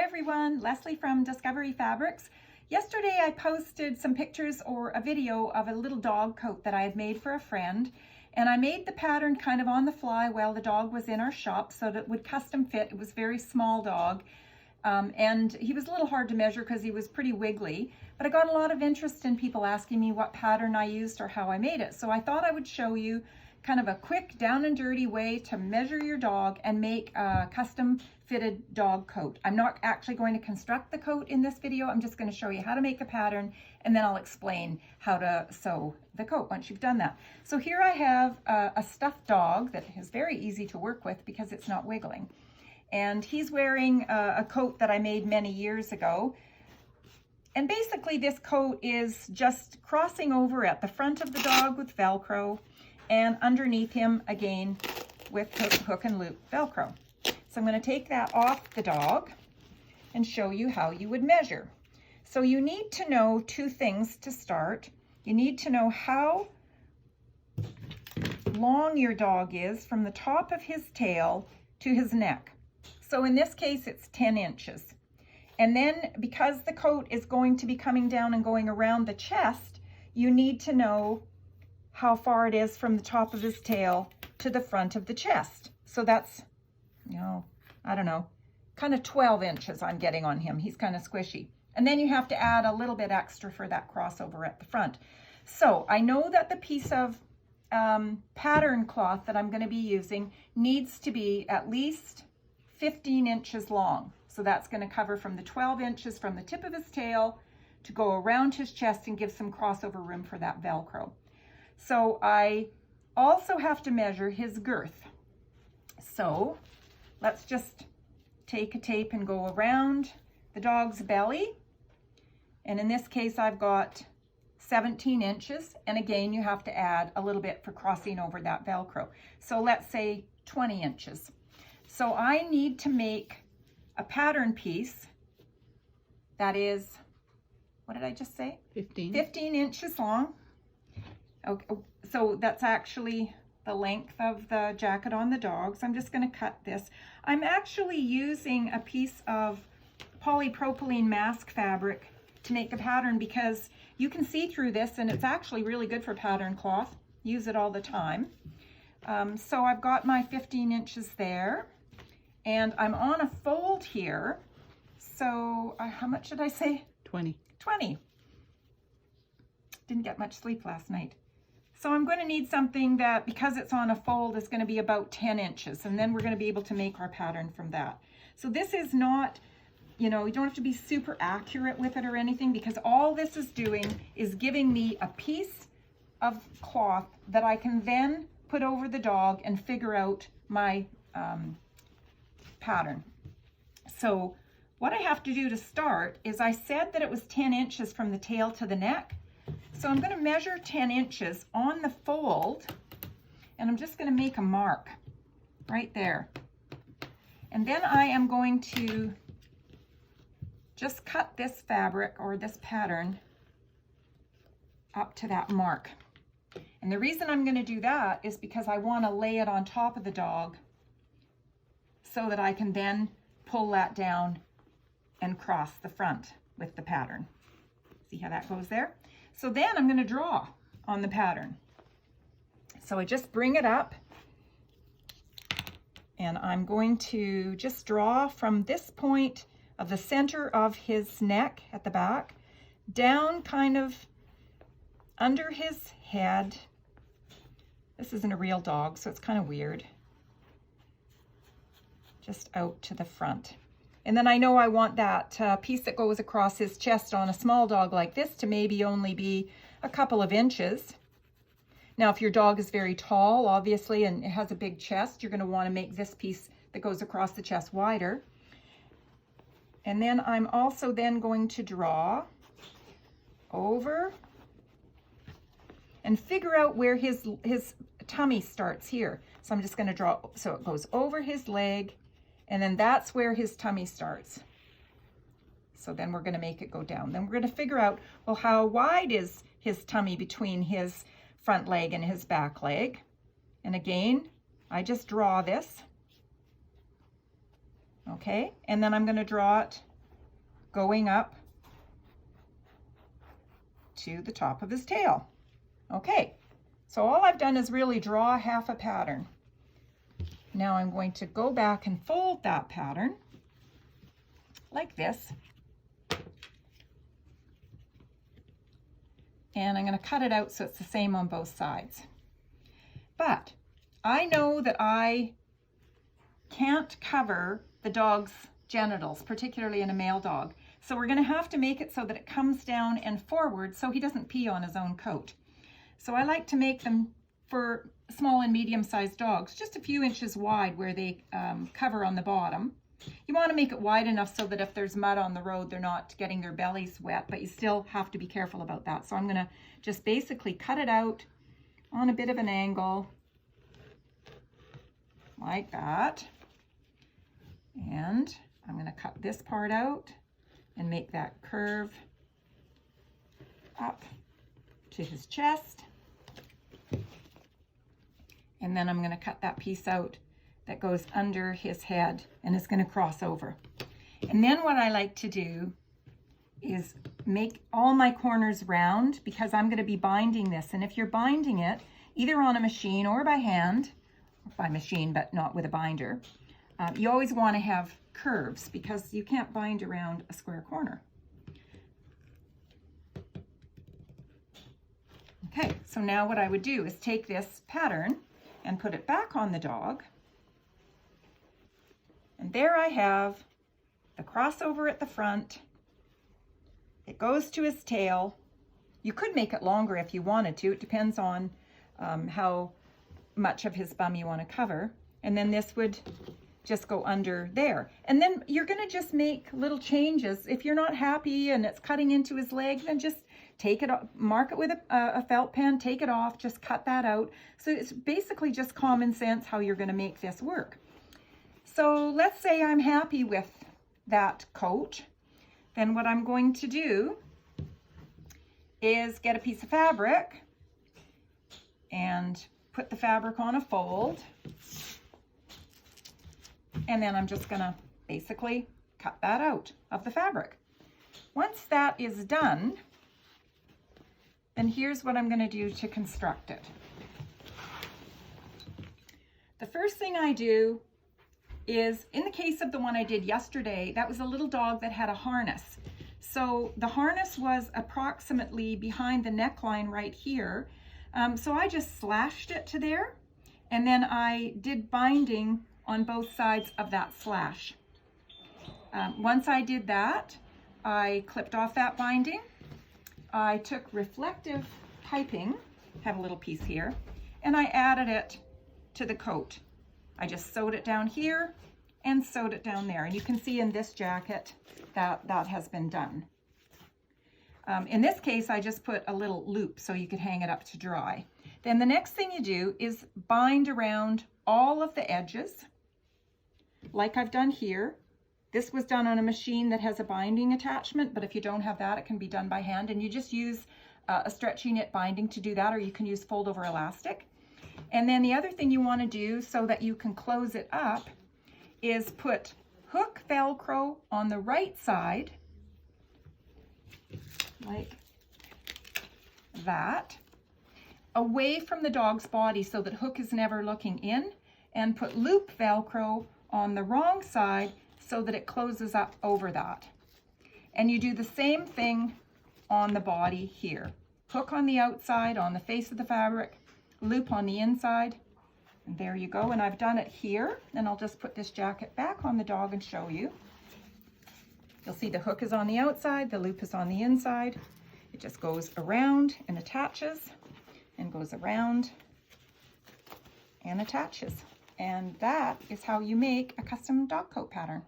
everyone, Leslie from Discovery Fabrics. Yesterday I posted some pictures or a video of a little dog coat that I had made for a friend, and I made the pattern kind of on the fly while the dog was in our shop so that it would custom fit. It was a very small dog, and he was a little hard to measure because he was pretty wiggly, but I got a lot of interest in people asking me what pattern I used or how I made it. So I thought I would show you kind of a quick down and dirty way to measure your dog and make a custom fitted dog coat. I'm not actually going to construct the coat in this video. I'm just going to show you how to make the pattern, and then I'll explain how to sew the coat once you've done that. So here I have a stuffed dog that is very easy to work with because it's not wiggling. And he's wearing a coat that I made many years ago. And basically this coat is just crossing over at the front of the dog with Velcro, and underneath him again with hook and loop Velcro. So I'm going to take that off the dog and show you how you would measure. So you need to know two things to start. You need to know how long your dog is from the top of his tail to his neck. So in this case it's 10 inches. And then because the coat is going to be coming down and going around the chest, you need to know how far it is from the top of his tail to the front of the chest. So that's, I don't know, kind of 12 inches I'm getting on him. He's kind of squishy. And then you have to add a little bit extra for that crossover at the front. So I know that the piece of pattern cloth that I'm going to be using needs to be at least 15 inches long. So that's going to cover from the 12 inches from the tip of his tail to go around his chest and give some crossover room for that Velcro. So I also have to measure his girth. So let's just take a tape and go around the dog's belly. And in this case, I've got 17 inches. And again, you have to add a little bit for crossing over that Velcro. So let's say 20 inches. So I need to make a pattern piece that is, what did I just say? 15 inches long. Okay, so that's actually the length of the jacket on the dog. So I'm just going to cut this. I'm actually using a piece of polypropylene mask fabric to make the pattern because you can see through this and it's actually really good for pattern cloth. Use it all the time. So I've got my 15 inches there and I'm on a fold here. So how much did I say? 20. Didn't get much sleep last night. So I'm going to need something that, because it's on a fold, is going to be about 10 inches. And then we're going to be able to make our pattern from that. So this is not, you don't have to be super accurate with it or anything, because all this is doing is giving me a piece of cloth that I can then put over the dog and figure out my pattern. So what I have to do to start is I said that it was 10 inches from the tail to the neck. So I'm going to measure 10 inches on the fold, and I'm just going to make a mark right there. And then I am going to just cut this fabric or this pattern up to that mark. And the reason I'm going to do that is because I want to lay it on top of the dog so that I can then pull that down and cross the front with the pattern. See how that goes there? So then I'm going to draw on the pattern. So I just bring it up and I'm going to just draw from this point of the center of his neck at the back down kind of under his head. This isn't a real dog, so it's kind of weird. Just out to the front. And then I know I want that piece that goes across his chest on a small dog like this to maybe only be a couple of inches. Now, if your dog is very tall, obviously, and it has a big chest, you're going to want to make this piece that goes across the chest wider. And then I'm also then going to draw over and figure out where his tummy starts here. So I'm just going to draw, so it goes over his leg, and then that's where his tummy starts. So then we're going to make it go down. Then we're going to figure out, well, how wide is his tummy between his front leg and his back leg? And again, I just draw this. Okay, and then I'm going to draw it going up to the top of his tail. Okay, so all I've done is really draw half a pattern. Now I'm going to go back and fold that pattern like this. And I'm going to cut it out so it's the same on both sides. But I know that I can't cover the dog's genitals, particularly in a male dog. So we're going to have to make it so that it comes down and forward so he doesn't pee on his own coat. So I like to make them for small and medium-sized dogs, just a few inches wide where they cover on the bottom. You want to make it wide enough so that if there's mud on the road, they're not getting their bellies wet, but you still have to be careful about that. So I'm going to just basically cut it out on a bit of an angle, like that. And I'm going to cut this part out and make that curve up to his chest. And then I'm going to cut that piece out that goes under his head and is going to cross over. And then what I like to do is make all my corners round, because I'm going to be binding this. And if you're binding it either on a machine or by hand, by machine but not with a binder, you always want to have curves because you can't bind around a square corner. Okay, so now what I would do is take this pattern and put it back on the dog. And there I have the crossover at the front. It goes to his tail. You could make it longer if you wanted to. It depends on how much of his bum you want to cover. And then this would just go under there. And then you're going to just make little changes. If you're not happy and it's cutting into his leg, then just take it off, mark it with a felt pen, take it off, just cut that out. So it's basically just common sense how you're going to make this work. So let's say I'm happy with that coat. Then what I'm going to do is get a piece of fabric and put the fabric on a fold. And then I'm just going to basically cut that out of the fabric. Once that is done, then here's what I'm going to do to construct it. The first thing I do is, in the case of the one I did yesterday, that was a little dog that had a harness. So the harness was approximately behind the neckline right here. So I just slashed it to there, and then I did binding on both sides of that slash. Once I did that, I clipped off that binding. I took reflective piping, have a little piece here, and I added it to the coat. I just sewed it down here and sewed it down there. And you can see in this jacket that that has been done. In this case, I just put a little loop so you could hang it up to dry. Then the next thing you do is bind around all of the edges, like I've done here. This was done on a machine that has a binding attachment, but if you don't have that, it can be done by hand. And you just use a stretchy knit binding to do that, or you can use fold over elastic. And then the other thing you want to do so that you can close it up is put hook Velcro on the right side, like that, away from the dog's body so that hook is never looking in, and put loop Velcro on the wrong side so that it closes up over that. And you do the same thing on the body here. Hook on the outside, on the face of the fabric, loop on the inside, and there you go. And I've done it here, and I'll just put this jacket back on the dog and show you. You'll see the hook is on the outside, the loop is on the inside. It just goes around and attaches, and goes around and attaches. And that is how you make a custom dog coat pattern.